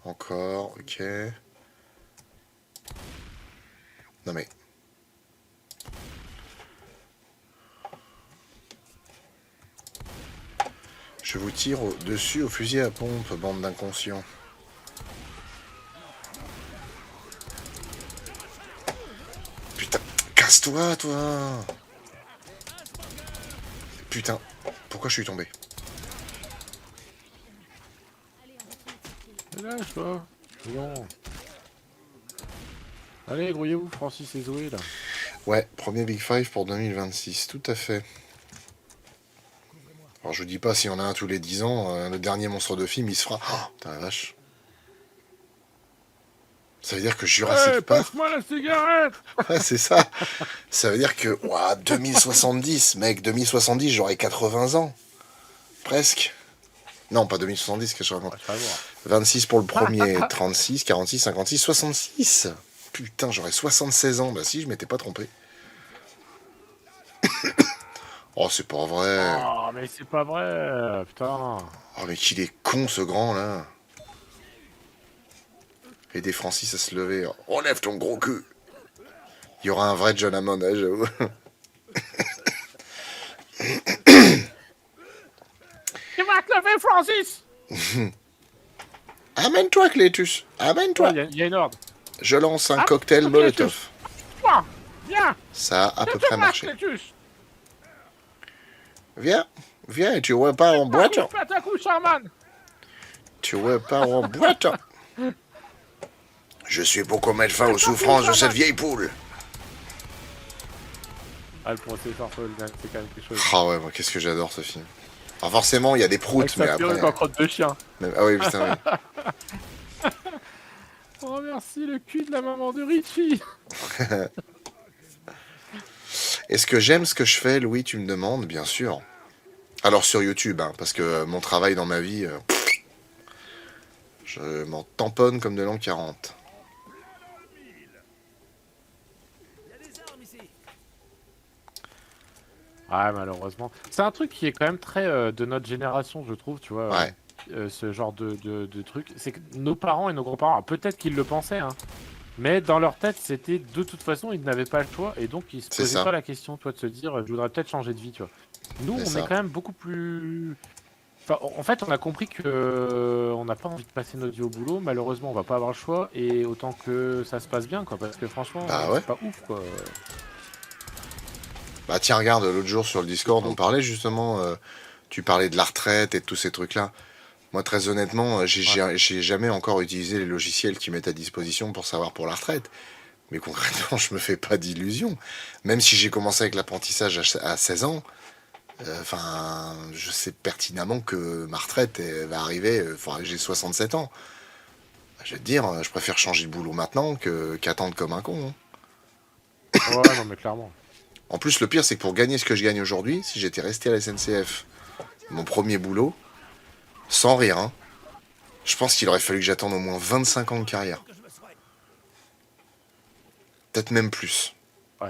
Speaker 1: Encore, ok. Non mais... Je vous tire dessus au fusil à pompe, bande d'inconscients. Putain, casse-toi, toi! Putain, pourquoi je suis tombé?
Speaker 2: Lâche-toi. Non. Allez, grouillez-vous, Francis et Zoé là.
Speaker 1: Ouais, premier Big Five pour 2026, tout à fait. Alors je vous dis pas si on a un tous les 10 ans, le dernier monstre de film il se fera... Oh, putain la vache. Ça veut dire que Jurassic
Speaker 2: Hey,
Speaker 1: Park...
Speaker 2: passe-moi la cigarette.
Speaker 1: Ouais, c'est ça. Ça veut dire que... Ouah, 2070, mec, 2070, j'aurai 80 ans. Presque. Non, pas 2070, que je raconte.
Speaker 2: Ouais, je vais voir.
Speaker 1: 26 pour le premier, 36, 46, 56, 66. Putain, j'aurais 76 ans. Bah si, je m'étais pas trompé. Oh, c'est pas vrai.
Speaker 2: Oh, mais c'est pas vrai, putain.
Speaker 1: Oh, mais qu'il est con, ce grand, là. Aider Francis à se lever. Relève ton gros cul. Il y aura un vrai John Hammond, hein, j'avoue.
Speaker 2: Tu vas te lever, Francis.
Speaker 1: Amène-toi, Clétus.
Speaker 2: Oh,
Speaker 1: Amène-toi.
Speaker 2: il y a une horde.
Speaker 1: Je lance un
Speaker 2: Ah,
Speaker 1: cocktail
Speaker 2: ok,
Speaker 1: Molotov.
Speaker 2: Toi, viens.
Speaker 1: Ça a à peu
Speaker 2: Je te
Speaker 1: près
Speaker 2: marche,
Speaker 1: marché.
Speaker 2: Clétus.
Speaker 1: Viens, viens, tu vois pas en boîte.
Speaker 2: Fais ta couche, Charman.
Speaker 1: Tu vois pas en boîte. Je suis pour qu'on mette fin aux souffrances de cette vieille poule.
Speaker 2: Ah, le processeur, c'est quand même quelque chose.
Speaker 1: Ah ouais, moi, qu'est-ce que j'adore ce film. Alors forcément, il y a des proutes,
Speaker 2: Avec
Speaker 1: mais
Speaker 2: sa perruque en
Speaker 1: après...
Speaker 2: crotte de chien.
Speaker 1: Ah oui, putain, oui.
Speaker 2: Oh, merci, le cul de la maman de Richie.
Speaker 1: Est-ce que j'aime ce que je fais, Louis, tu me demandes? Bien sûr. Alors sur YouTube, hein, parce que mon travail dans ma vie, je m'en tamponne comme de l'an 40.
Speaker 2: Ouais, malheureusement. C'est un truc qui est quand même très de notre génération, je trouve, tu vois.
Speaker 1: Ouais.
Speaker 2: Ce genre de truc. C'est que nos parents et nos grands-parents, alors, peut-être qu'ils le pensaient, hein, mais dans leur tête, c'était de toute façon, ils n'avaient pas le choix et donc ils se
Speaker 1: C'est
Speaker 2: posaient
Speaker 1: ça.
Speaker 2: pas la question, toi, de se dire, je voudrais peut-être changer de vie, tu vois. Nous,
Speaker 1: C'est
Speaker 2: on
Speaker 1: ça.
Speaker 2: est quand même beaucoup plus. Enfin, en fait, on a compris que on n'a pas envie de passer notre vie au boulot. Malheureusement, on va pas avoir le choix et autant que ça se passe bien, quoi, parce que franchement,
Speaker 1: Bah ouais.
Speaker 2: c'est pas ouf, quoi.
Speaker 1: Bah tiens, regarde, l'autre jour sur le Discord, on parlait justement, tu parlais de la retraite et de tous ces trucs-là. Moi, très honnêtement, j'ai jamais encore utilisé les logiciels qui mettent à disposition pour savoir pour la retraite. Mais concrètement, je me fais pas d'illusions. Même si j'ai commencé avec l'apprentissage à 16 ans, enfin, je sais pertinemment que ma retraite elle va arriver, j'ai 67 ans. Je vais te dire, je préfère changer de boulot maintenant qu'attendre comme un con, hein.
Speaker 2: Ouais, non, mais clairement.
Speaker 1: En plus, le pire, c'est que pour gagner ce que je gagne aujourd'hui, si j'étais resté à la SNCF, mon premier boulot, sans rire, hein, je pense qu'il aurait fallu que j'attende au moins 25 ans de carrière. Peut-être même plus.
Speaker 2: Ouais.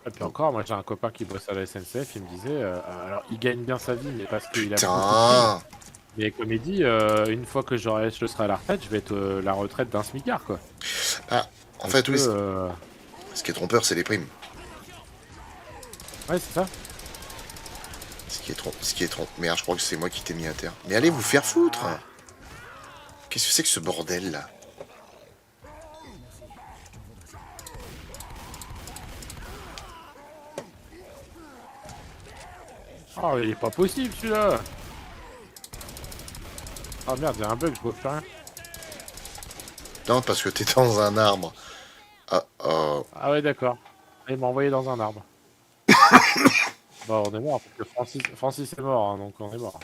Speaker 2: Et puis encore, moi j'ai un copain qui bosse à la SNCF, il me disait, alors il gagne bien sa vie, mais parce qu'il a beaucoup de thunes.
Speaker 1: Putain!
Speaker 2: Mais comme il dit, une fois que je serai à la retraite, je vais être la retraite d'un smicard, quoi.
Speaker 1: Ah, en
Speaker 2: Parce
Speaker 1: fait,
Speaker 2: que,
Speaker 1: oui, ce qui est trompeur, c'est les primes.
Speaker 2: ouais, c'est ça.
Speaker 1: Ce qui est trompeur. Merde, je crois que c'est moi qui t'ai mis à terre. Mais allez vous faire foutre! Qu'est-ce que c'est que ce bordel là?
Speaker 2: Oh, il est pas possible celui-là. Ah merde, il y a un bug, je vois plus rien.
Speaker 1: Non, parce que t'es dans un arbre. Ah, oh.
Speaker 2: Ah ouais, d'accord. Il m'a envoyé dans un arbre. Bon, on est mort, parce que Francis est mort, hein, donc on est mort.